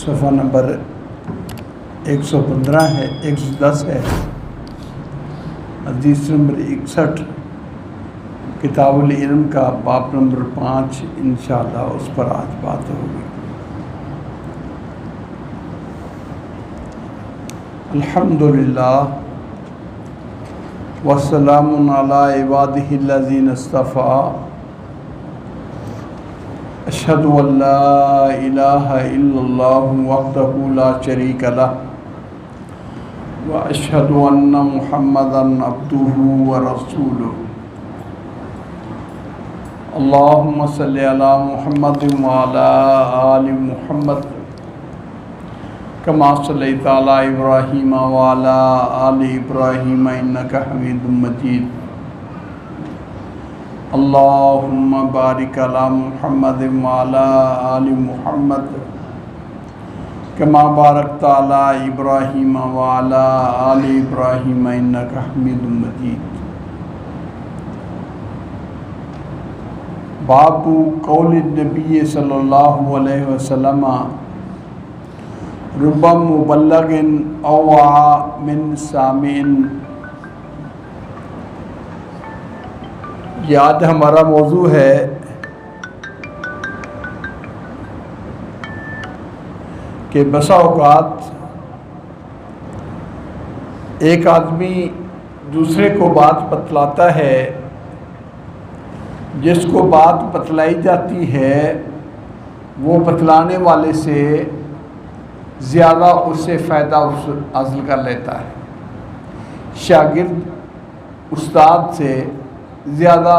صفحہ نمبر 115 ہے 110 ہے، حدیث نمبر 61، کتاب العلم کا باب نمبر 5، انشاءاللہ اس پر آج بات ہوگی۔ الحمدللہ والسلام علی عبادہ الذین اصطفیٰ، اشہد ان لا الہ الا اللہ وحدہ لا شریک لہ واشہد ان محمدا عبدہ ورسولہ۔ اللہم صلی علی محمد وعلی آل محمد کما صلیت علی ابراہیم وعلی آل ابراہیم انک حمید مجید۔ اللہم بارک علی محمد وعلی آل محمد کما بارکت علی ابراہیم وعلی آل ابراہیم انک حمید مجید۔ باب قول النبی صلی اللہ علیہ وسلم رب مبلغ اوعى من سامع۔ یہ آج ہمارا موضوع ہے کہ بسا اوقات ایک آدمی دوسرے کو بات بتلاتا ہے، جس کو بات بتلائی جاتی ہے وہ بتلانے والے سے زیادہ اس سے فائدہ حاصل کر لیتا ہے، شاگرد استاد سے زیادہ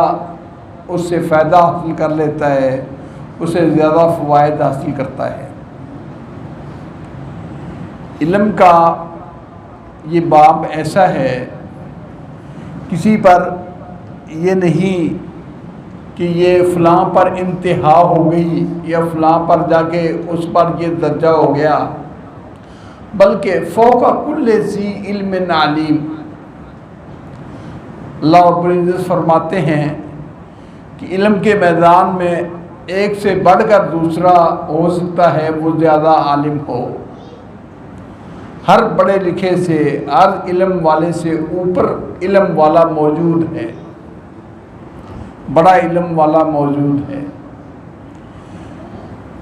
اس سے فائدہ حاصل کر لیتا ہے، اسے زیادہ فوائد حاصل کرتا ہے۔ علم کا یہ باب ایسا ہے، کسی پر یہ نہیں کہ یہ فلاں پر انتہا ہو گئی یا فلاں پر جا کے اس پر یہ درجہ ہو گیا، بلکہ فوق کل ذی علم علیم۔ اللہ رب العزت فرماتے ہیں کہ علم کے میدان میں ایک سے بڑھ کر دوسرا ہو سکتا ہے، وہ زیادہ عالم ہو۔ ہر پڑھے لکھے سے، ہر علم والے سے اوپر علم والا موجود ہے، بڑا علم والا موجود ہے۔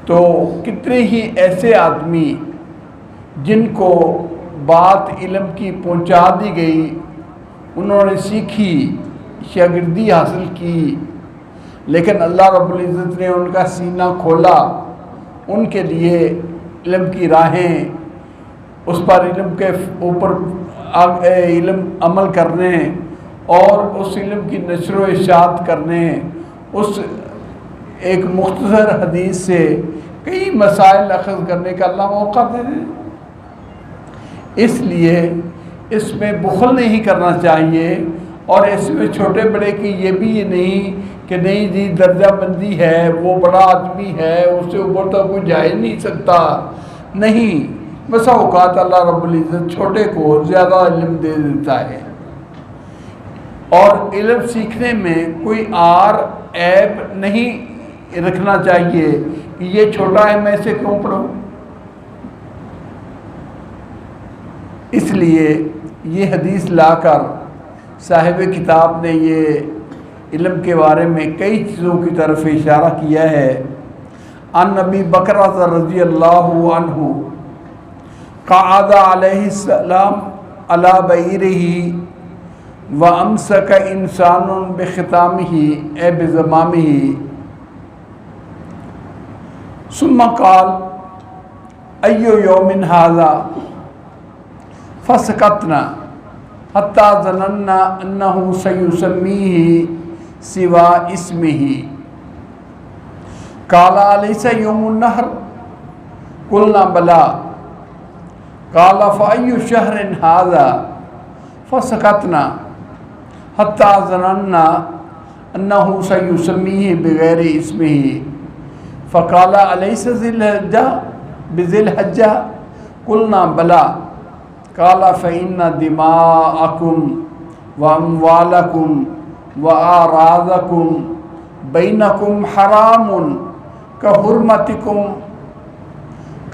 تو کتنے ہی ایسے آدمی جن کو بات علم کی پہنچا دی گئی، انہوں نے سیکھی، شاگردی حاصل کی، لیکن اللہ رب العزت نے ان کا سینہ کھولا، ان کے لیے علم کی راہیں، اس پر علم کے اوپر علم عمل کرنے اور اس علم کی نشر و اشاعت کرنے، اس ایک مختصر حدیث سے کئی مسائل اخذ کرنے کا اللہ موقع دے دیں۔ اس لیے اس میں بخل نہیں کرنا چاہیے، اور اس میں چھوٹے بڑے کی یہ بھی نہیں کہ نہیں جی درجہ بندی ہے، وہ بڑا آدمی ہے، اس سے اوپر تو کوئی جا ہی نہیں سکتا۔ نہیں، بسا اوقات اللہ رب العزت چھوٹے کو زیادہ علم دے دیتا ہے، اور علم سیکھنے میں کوئی عیب نہیں رکھنا چاہیے کہ یہ چھوٹا ہے میں اسے کیوں پڑھوں۔ اس لیے یہ حدیث لا کر صاحب کتاب نے یہ علم کے بارے میں کئی چیزوں کی طرف اشارہ کیا ہے۔ عن ابی بکرہ رضی اللہ عنہ قعد علیہ السلام علی بعیرہ وامسک انسان بختامہ اے بزمامہ ثم قال ای یوم ھذا فسکتنا حتی ظننا انہ سیسمیہ سوا اسمہ قال الیس یوم النحر قلنا بلی قال فأی شہر ھذا فسکتنا حتی ظننا انہ سیسمیہ بغیر اسمہ فقال الیس ذی الحجہ بذی الحجہ قلنا بلی قال فإن دماءکم واموالکم وآراضکم بینکم حرام کحرمتکم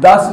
10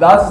10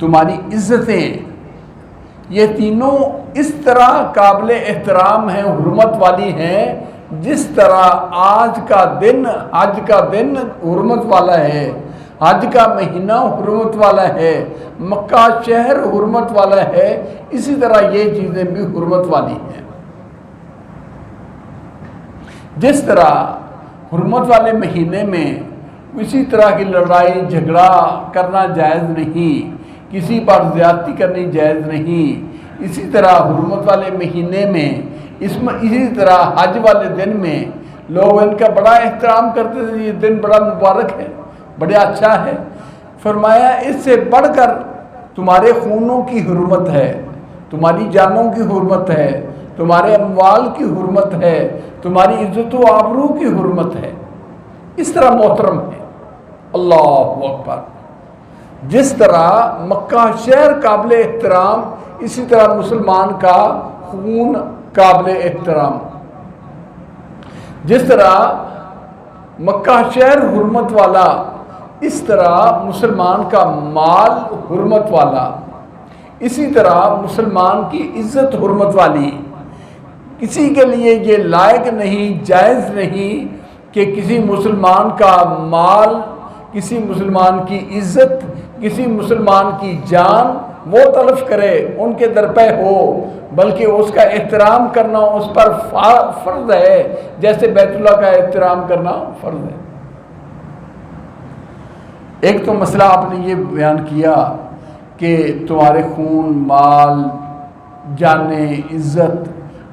تمہاری عزتیں، یہ تینوں اس طرح قابل احترام ہیں، حرمت والی ہیں، جس طرح آج کا دن، حج کا دن حرمت والا ہے، حج کا مہینہ حرمت والا ہے، مکہ شہر حرمت والا ہے، اسی طرح یہ چیزیں بھی حرمت والی ہیں۔ جس طرح حرمت والے مہینے میں کسی طرح کی لڑائی جھگڑا کرنا جائز نہیں، کسی پر زیادتی کرنی جائز نہیں، اسی طرح حرمت والے مہینے میں اسی طرح حج والے دن میں لوگ ان کا بڑا احترام کرتے تھے، یہ دن بڑا مبارک ہے، بڑا اچھا ہے۔ فرمایا اس سے بڑھ کر تمہارے خونوں کی حرمت ہے، تمہاری جانوں کی حرمت ہے، تمہارے اموال کی حرمت ہے، تمہاری عزت و آبرو کی حرمت ہے، اس طرح محترم ہے۔ اللہ اکبر۔ جس طرح مکہ شہر قابل احترام، اسی طرح مسلمان کا خون قابل احترام۔ جس طرح مکہ شہر حرمت والا، اس طرح مسلمان کا مال حرمت والا، اسی طرح مسلمان کی عزت حرمت والی۔ کسی کے لیے یہ لائق نہیں، جائز نہیں کہ کسی مسلمان کا مال، کسی مسلمان کی عزت، کسی مسلمان کی جان وہ تلف کرے، ان کے درپے ہو، بلکہ اس کا احترام کرنا اس پر فرض ہے، جیسے بیت اللہ کا احترام کرنا فرض ہے۔ ایک تو مسئلہ آپ نے یہ بیان کیا کہ تمہارے خون، مال، جانیں، عزت،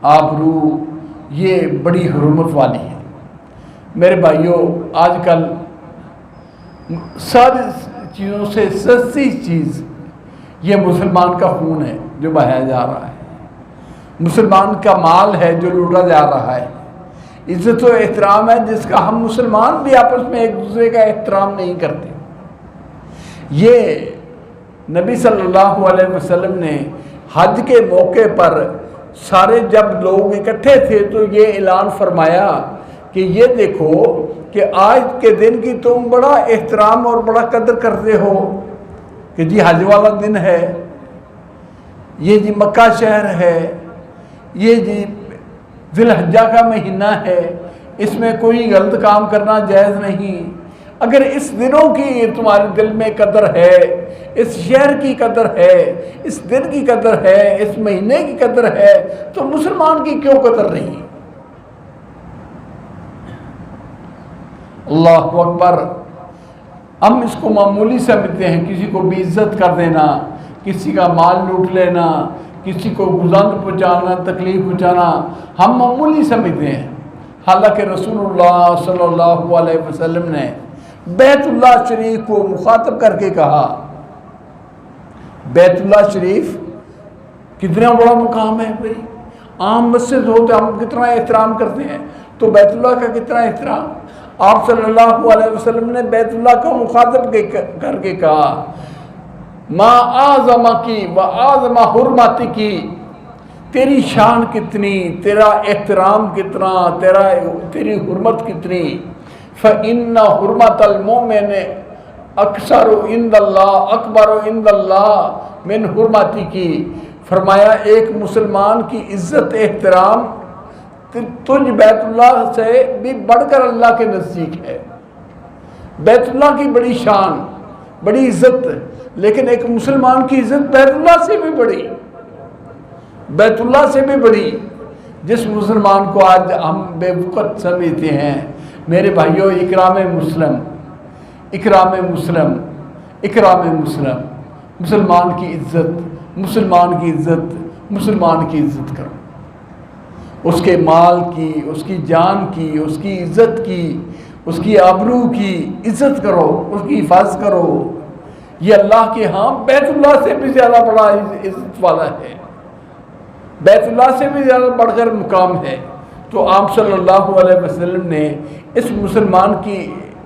آبرو یہ بڑی حرمت والی ہے۔ میرے بھائیوں، آج کل ساری چیزوں سے سستی چیز یہ مسلمان کا خون ہے جو بہایا جا رہا ہے، مسلمان کا مال ہے جو لوٹا جا رہا ہے، عزت و احترام ہے جس کا ہم مسلمان بھی آپس میں ایک دوسرے کا احترام نہیں کرتے۔ یہ نبی صلی اللہ علیہ وسلم نے حج کے موقع پر سارے جب لوگ اکٹھے تھے تو یہ اعلان فرمایا کہ یہ دیکھو کہ آج کے دن کی تم بڑا احترام اور بڑا قدر کرتے ہو کہ جی حج والا دن ہے، یہ جی مکہ شہر ہے، یہ جی ذی الحجہ کا مہینہ ہے، اس میں کوئی غلط کام کرنا جائز نہیں۔ اگر اس دنوں کی تمہارے دل میں قدر ہے، اس شہر کی قدر ہے، اس دن کی قدر ہے، اس مہینے کی قدر ہے، تو مسلمان کی کیوں قدر نہیں؟ اللہ اکبر۔ ہم اس کو معمولی سمجھتے ہیں، کسی کو بے عزت کر دینا، کسی کا مال لوٹ لینا، کسی کو گزند پہنچانا، تکلیف پہنچانا ہم معمولی سمجھتے ہیں۔ حالانکہ رسول اللہ صلی اللہ علیہ وسلم نے بیت اللہ شریف کو مخاطب کر کے کہا، بیت اللہ شریف کتنا بڑا مقام ہے بھائی، عام مسجد ہوتے ہم کتنا احترام کرتے ہیں، تو بیت اللہ کا کتنا احترام۔ آپ صلی اللہ علیہ وسلم نے بیت اللہ کو مخاطب کر کے کہا، ما اعظم کی و اعظم حرمتی کی، تیری شان کتنی، تیرا احترام کتنا، تیری حرمت کتنی۔ فإن حرمت المؤمن اکثر عند اللہ، اکبر عند اللہ من حرمتی کی۔ فرمایا ایک مسلمان کی عزت احترام تجھ بیت اللہ سے بھی بڑھ کر اللہ کے نزدیک ہے۔ بیت اللہ کی بڑی شان، بڑی عزت، لیکن ایک مسلمان کی عزت بیت اللہ سے بھی بڑی، بیت اللہ سے بھی بڑی۔ جس مسلمان کو آج ہم بے وقت سمجھتے ہیں، میرے بھائیوں، اکرام مسلم، اکرام مسلم، اکرام مسلم، مسلمان کی عزت، مسلمان کی عزت، مسلمان کی عزت کرو، اس کے مال کی، اس کی جان کی، اس کی عزت کی، اس کی آبرو کی عزت کرو، اس کی حفاظت کرو۔ یہ اللہ کے ہاں بیت اللہ سے بھی زیادہ بڑا عزت والا ہے، بیت اللہ سے بھی زیادہ بڑھ کر مقام ہے۔ تو آپ صلی اللہ علیہ وسلم نے اس مسلمان کی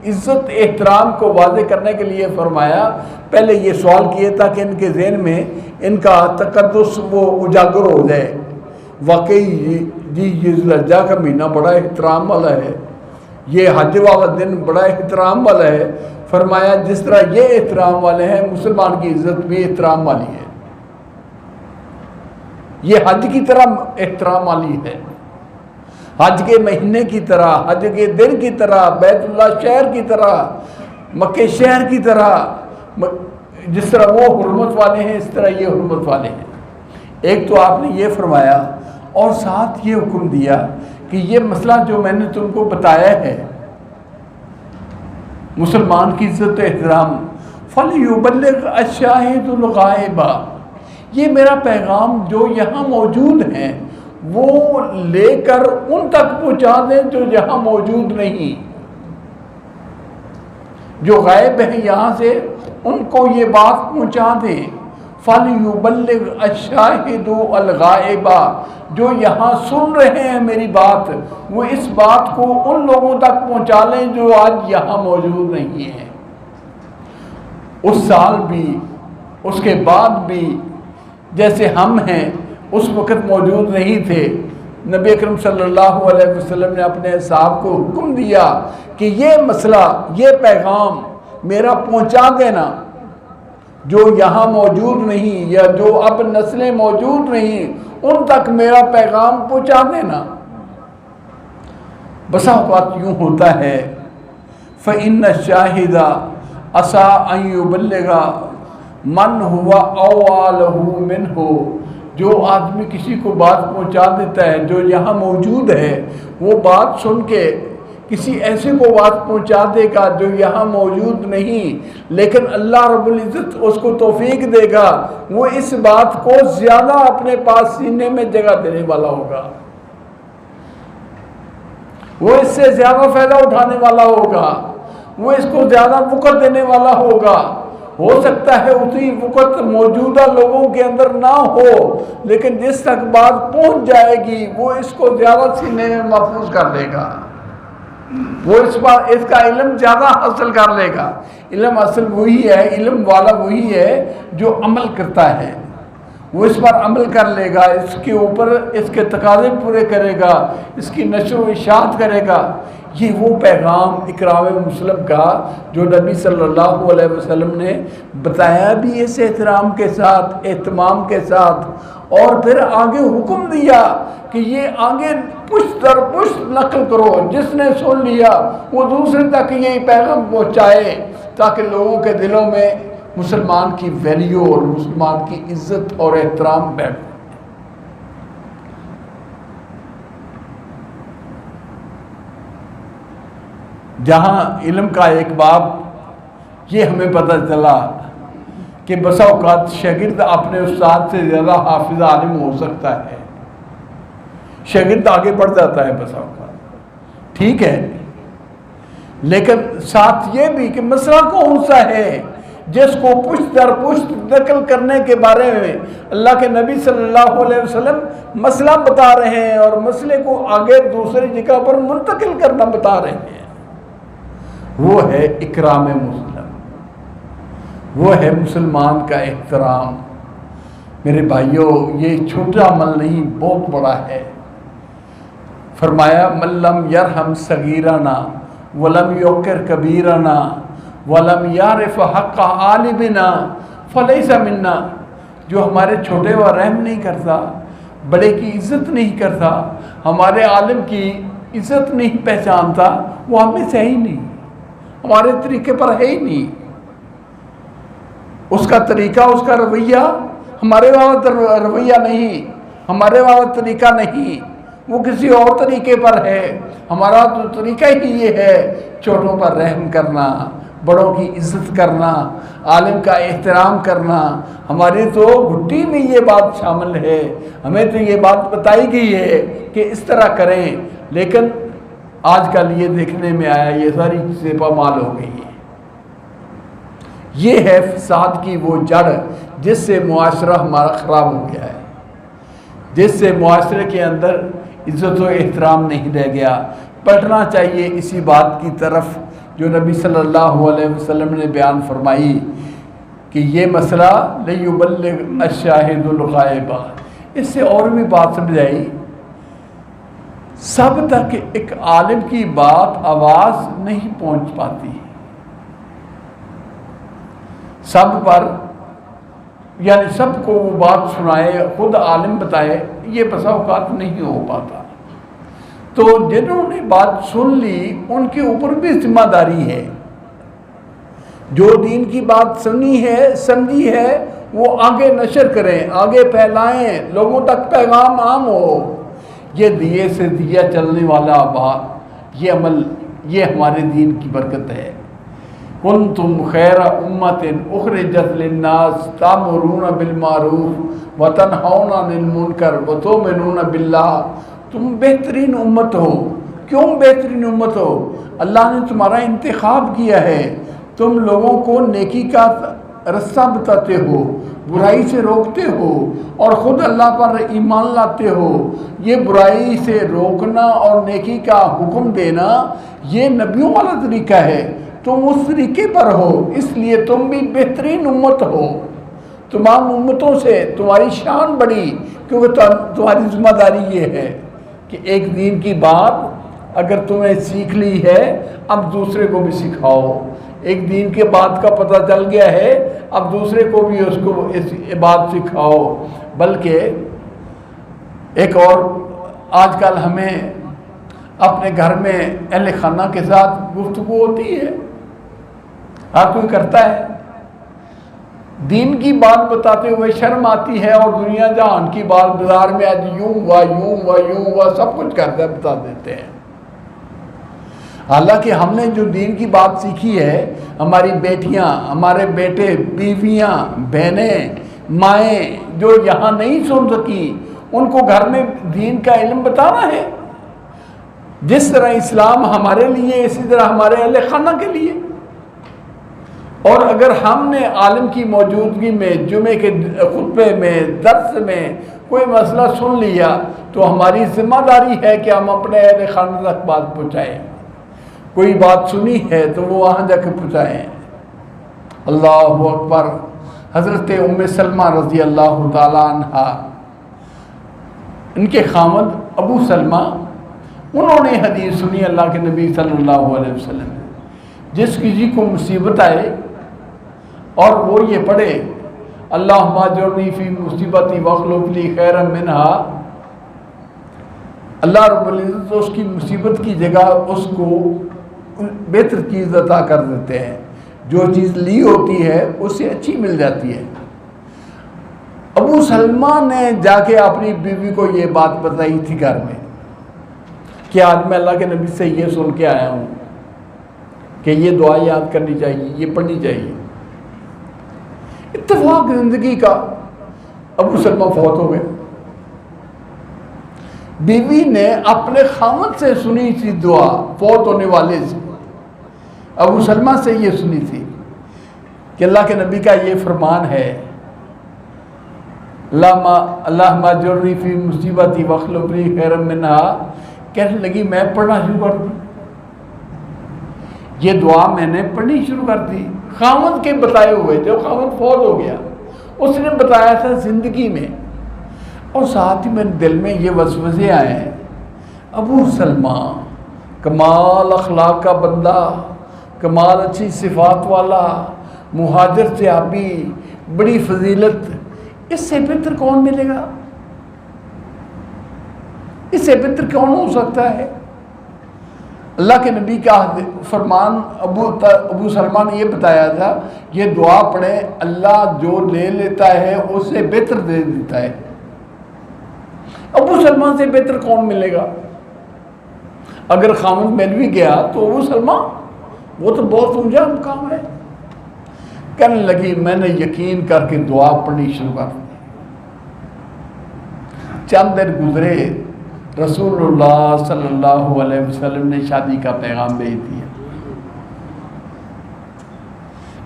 عزت احترام کو واضح کرنے کے لیے فرمایا، پہلے یہ سوال کیے تاکہ ان کے ذہن میں ان کا تقدس وہ اجاگر ہو جائے، واقعی جی ذی الحجہ کا مہینہ بڑا احترام والا ہے، یہ حج والا دن بڑا احترام والا ہے. فرمایا جس طرح یہ احترام والے ہیں مسلمان کی عزت بھی احترام والی ہے. یہ حج کی طرح احترام والی ہے، حج کے مہینے کی طرح، حج کے دن کی طرح، بیت اللہ شہر کی طرح، مکہ شہر کی طرح. جس طرح وہ حرمت والے ہیں اس طرح یہ حرمت والے ہیں. ایک تو آپ نے یہ فرمایا اور ساتھ یہ حکم دیا کہ یہ مسئلہ جو میں نے تم کو بتایا ہے مسلمان کی عزت و احترام، فَلْيُبَلِّغْ الشَّاهِدُ الْغَائِبَ، یہ میرا پیغام جو یہاں موجود ہیں وہ لے کر ان تک پہنچا دیں جو یہاں موجود نہیں، جو غائب ہیں یہاں سے ان کو یہ بات پہنچا دیں. فَلْيُبَلِّغْ الشَّاهِدُ الْغَائِبَ، جو یہاں سن رہے ہیں میری بات وہ اس بات کو ان لوگوں تک پہنچا لیں جو آج یہاں موجود نہیں ہیں. اس سال بھی اس کے بعد بھی جیسے ہم ہیں اس وقت موجود نہیں تھے. نبی اکرم صلی اللہ علیہ وسلم نے اپنے اصحاب کو حکم دیا کہ یہ مسئلہ، یہ پیغام میرا پہنچا دینا جو یہاں موجود نہیں یا جو اب نسلیں موجود نہیں ان تک میرا پیغام پہنچا دینا. بسا اوقات یوں ہوتا ہے فَإِنَّ الشَّاهِدَ عَسَىٰ أَن يُبَلِّغَ مَنْ هُوَ أَوْعَىٰ لَهُ مِنْهُ، جو آدمی کسی کو بات پہنچا دیتا ہے جو یہاں موجود ہے وہ بات سن کے کسی ایسے کو بات پہنچا دے گا جو یہاں موجود نہیں، لیکن اللہ رب العزت اس کو توفیق دے گا وہ اس بات کو زیادہ اپنے پاس سینے میں جگہ دینے والا ہوگا، وہ اس سے زیادہ فائدہ اٹھانے والا ہوگا، وہ اس کو زیادہ وقت دینے والا ہوگا. ہو سکتا ہے اسی وقت موجودہ لوگوں کے اندر نہ ہو لیکن جس تک بات پہنچ جائے گی وہ اس کو زیادہ سینے میں محفوظ کر لے گا، وہ اس کا علم زیادہ حاصل کر لے گا. علم اصل وہی ہے، علم والا وہی ہے جو عمل کرتا ہے، وہ اس پر عمل کر لے گا، اس کے اوپر اس کے تقاضے پورے کرے گا، اس کی نشر و اشاعت کرے گا. یہ وہ پیغام اکرام مسلم کا جو نبی صلی اللہ علیہ وسلم نے بتایا بھی اس احترام کے ساتھ، اہتمام کے ساتھ، اور پھر آگے حکم دیا کہ یہ آگے پشت در پشت نقل کرو، جس نے سن لیا وہ دوسرے تک یہ پیغام پہنچائے تاکہ لوگوں کے دلوں میں مسلمان کی ویلیو اور مسلمان کی عزت اور احترام بیٹھے. جہاں علم کا ایک باب یہ ہمیں پتہ چلا کہ بسا اوقات شاگرد اپنے استاد سے زیادہ حافظ عالم ہو سکتا ہے، شاگرد آگے بڑھ جاتا ہے بسا اوقات، ٹھیک ہے، لیکن ساتھ یہ بھی کہ مسئلہ کون سا ہے جس کو پشت در پشت نقل کرنے کے بارے میں اللہ کے نبی صلی اللہ علیہ وسلم مسئلہ بتا رہے ہیں اور مسئلے کو آگے دوسری جگہ پر منتقل کرنا بتا رہے ہیں. وہ ہے اکرام مسلم، وہ ہے مسلمان کا احترام. میرے بھائیوں یہ چھوٹا عمل نہیں، بہت بڑا ہے. فرمایا من لم یرحم صغیرنا ولم یوقر کبیرنا ولم یعرف حق عالمنا فلیس منا، جو ہمارے چھوٹے و رحم نہیں کرتا، بڑے کی عزت نہیں کرتا، ہمارے عالم کی عزت نہیں پہچانتا، وہ ہمیں سے ہی نہیں، ہمارے طریقے پر ہے ہی نہیں. اس کا طریقہ، اس کا رویہ ہمارے والا رویہ نہیں، ہمارے والا طریقہ نہیں، وہ کسی اور طریقے پر ہے. ہمارا تو طریقہ ہی یہ ہے چھوٹوں پر رحم کرنا، بڑوں کی عزت کرنا، عالم کا احترام کرنا. ہماری تو گھٹی میں یہ بات شامل ہے، ہمیں تو یہ بات بتائی گئی ہے کہ اس طرح کریں، لیکن آج کل یہ دیکھنے میں آیا یہ ساری چیزیں پامال ہو گئی ہیں. یہ ہے فساد کی وہ جڑ جس سے معاشرہ ہمارا خراب ہو گیا ہے، جس سے معاشرے کے اندر عزت و احترام نہیں رہ گیا. پلٹنا چاہیے اسی بات کی طرف جو نبی صلی اللہ علیہ وسلم نے بیان فرمائی کہ یہ مسئلہ لِيُبَلِّغْ الشَّاهِدُ الْغَائِبَ. اس سے اور بھی بات سمجھ آئی. سب تک ایک عالم کی بات آواز نہیں پہنچ پاتی، سب پر یعنی سب کو وہ بات سنائے، خود عالم بتائے، یہ بسا اوقات نہیں ہو پاتا۔ تو جنہوں نے بات سن لی ان کے اوپر بھی ذمہ داری ہے، جو دین کی بات سنی ہے سمجھی ہے وہ آگے نشر کریں، آگے پھیلائیں، لوگوں تک پیغام عام ہو۔ یہ دیے سے دیا چلنے والا بات، یہ عمل، یہ ہمارے دین کی برکت ہے۔ کنتم خیر امت اخرجت للناس تامرون بالمعروف وتنہون عن المنکر وتؤمنون باللہ۔ تم بہترین امت ہو۔ کیوں بہترین امت ہو؟ اللہ نے تمہارا انتخاب کیا ہے، تم لوگوں کو نیکی کا رستہ بتاتے ہو، برائی سے روکتے ہو اور خود اللہ پر ایمان لاتے ہو۔ یہ برائی سے روکنا اور نیکی کا حکم دینا یہ نبیوں والا طریقہ ہے، تم اس طریقے پر ہو، اس لیے تم بھی بہترین امت ہو۔ تمام امتوں سے تمہاری شان بڑی، کیونکہ تمہاری ذمہ داری یہ ہے کہ ایک دین کی بات اگر تمہیں سیکھ لی ہے اب دوسرے کو بھی سکھاؤ۔ ایک دین کے بات کا پتہ چل گیا ہے اب دوسرے کو بھی اس کو اس بات سکھاؤ۔ بلکہ ایک اور آج کل ہمیں اپنے گھر میں اہل خانہ کے ساتھ گفتگو ہوتی ہے، ہر کوئی کرتا ہے، دین کی بات بتاتے ہوئے شرم آتی ہے اور دنیا جہان کی بات بازار میں آج یوں ہوا یوں ہوا یوں ہوا سب کچھ کرتا ہے بتا دیتے ہیں۔ حالانکہ ہم نے جو دین کی بات سیکھی ہے، ہماری بیٹیاں، ہمارے بیٹے، بیویاں، بہنیں، مائیں جو یہاں نہیں سن سکی ان کو گھر میں دین کا علم بتانا ہے۔ جس طرح اسلام ہمارے لیے اسی طرح ہمارے اہل خانہ کے لیے۔ اور اگر ہم نے عالم کی موجودگی میں جمعے کے خطبے میں درس میں کوئی مسئلہ سن لیا تو ہماری ذمہ داری ہے کہ ہم اپنے اہل خانہ تک بات پہنچائیں۔ کوئی بات سنی ہے تو وہ وہاں جا کے پہنچائیں۔ اللہ اکبر۔ حضرت ام سلمہ رضی اللہ تعالیٰ عنہ، ان کے خاوند ابو سلمہ، انہوں نے حدیث سنی اللہ کے نبی صلی اللہ علیہ وسلم، جس کسی کو مصیبت آئے اور وہ یہ پڑھے اللہم اجرنی فی مصیبتی واخلف لی خیرا منہا، اللہ رب العزت اس کی مصیبت کی جگہ اس کو بہتر چیز عطا کر دیتے ہیں، جو چیز لی ہوتی ہے اس سے اچھی مل جاتی ہے۔ ابو سلمہ نے جا کے اپنی بیوی کو یہ بات بتائی تھی گھر میں کہ آج میں اللہ کے نبی سے یہ سن کے آیا ہوں کہ یہ دعا یاد کرنی چاہیے، یہ پڑھنی چاہیے۔ اتفاق زندگی کا ابو سلمہ فوت ہو گئے۔ بیوی نے اپنے خاوند سے سنی تھی دعا، فوت ہونے والے سے، ابو سلمہ سے یہ سنی تھی کہ اللہ کے نبی کا یہ فرمان ہے اللہم اجرنی فی مصیبتی واخلف لی خیرا منہا۔ کہنے لگی میں پڑھنا شروع کر دی، یہ دعا میں نے پڑھنی شروع کر دی، خاوند کے بتائے ہوئے تھے، وہ خاوند فوت ہو گیا، اس نے بتایا تھا زندگی میں، اور ساتھ ہی میرے دل میں یہ وسوسے آئے ہیں، ابو سلمہ کمال اخلاق کا بندہ، کمال اچھی صفات والا، مہاجر صحابی، بڑی فضیلت، اس سے بہتر کون ملے گا؟ اس سے بہتر کون ہو سکتا ہے؟ اللہ کے نبی کا فرمان ابو سلمہ نے یہ بتایا تھا، یہ دعا پڑھے اللہ جو لے لیتا ہے اس سے بہتر دے دیتا ہے۔ ابو سلمہ سے بہتر کون ملے گا؟ اگر خاوند مل بھی گیا تو ابو سلمہ وہ تو بہت اونچا مقام ہے۔ کہنے لگی میں نے یقین کر کے دعا پڑھنی شروع کر دی۔ چند دن گزرے، رسول اللہ صلی اللہ علیہ وسلم نے شادی کا پیغام بھیج دیا۔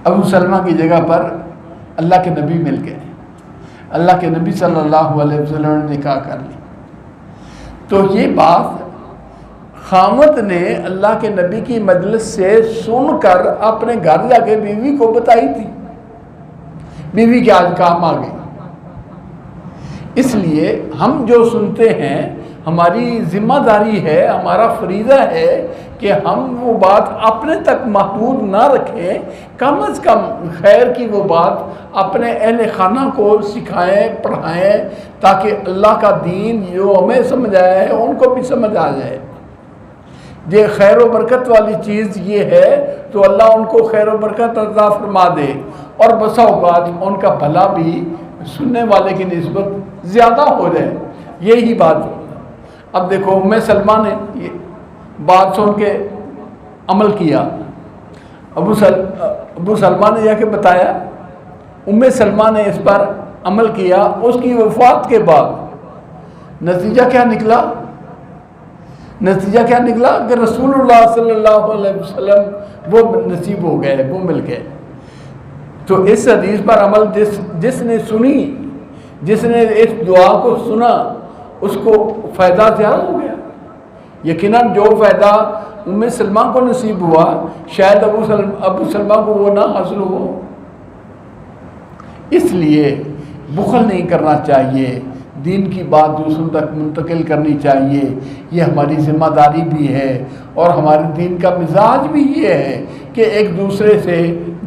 ابو سلمہ کی جگہ پر اللہ کے نبی مل گئے، اللہ کے نبی صلی اللہ علیہ وسلم نے نکاح کر لی۔ تو یہ بات خاوند نے اللہ کے نبی کی مجلس سے سن کر اپنے گھر جا کے بیوی کو بتائی تھی، بیوی کے آج کام آ گئی۔ اس لیے ہم جو سنتے ہیں ہماری ذمہ داری ہے، ہمارا فریضہ ہے کہ ہم وہ بات اپنے تک محدود نہ رکھیں، کم از کم خیر کی وہ بات اپنے اہل خانہ کو سکھائیں، پڑھائیں، تاکہ اللہ کا دین جو ہمیں سمجھ آیا ہے ان کو بھی سمجھ آ جائے۔ یہ خیر و برکت والی چیز یہ ہے تو اللہ ان کو خیر و برکت عطا فرما دے، اور بسا اوقات ان کا بھلا بھی سننے والے کی نسبت زیادہ ہو جائے، یہی بات۔ اب دیکھو ام سلمہ نے یہ بات سن کے عمل کیا، ابو سلمہ نے جا کے بتایا، ام سلمہ نے اس پر عمل کیا۔ اس کی وفات کے بعد نتیجہ کیا نکلا؟ نتیجہ کیا نکلا کہ رسول اللہ صلی اللہ علیہ وسلم وہ نصیب ہو گئے، وہ مل گئے۔ تو اس حدیث پر عمل جس نے سنی، جس نے اس دعا کو سنا، اس کو فائدہ زیادہ ہو گیا۔ یقیناً جو فائدہ ام سلمہ کو نصیب ہوا شاید ابو سلمہ کو وہ نہ حاصل ہو۔ اس لیے بخل نہیں کرنا چاہیے، دین کی بات دوسروں تک منتقل کرنی چاہیے، یہ ہماری ذمہ داری بھی ہے، اور ہمارے دین کا مزاج بھی یہ ہے کہ ایک دوسرے سے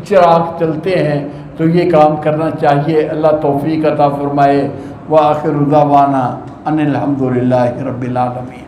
چراغ چلتے ہیں، تو یہ کام کرنا چاہیے۔ اللہ توفیق عطا فرمائے۔ وآخر دعوانا ان الحمد للہ رب العالمین۔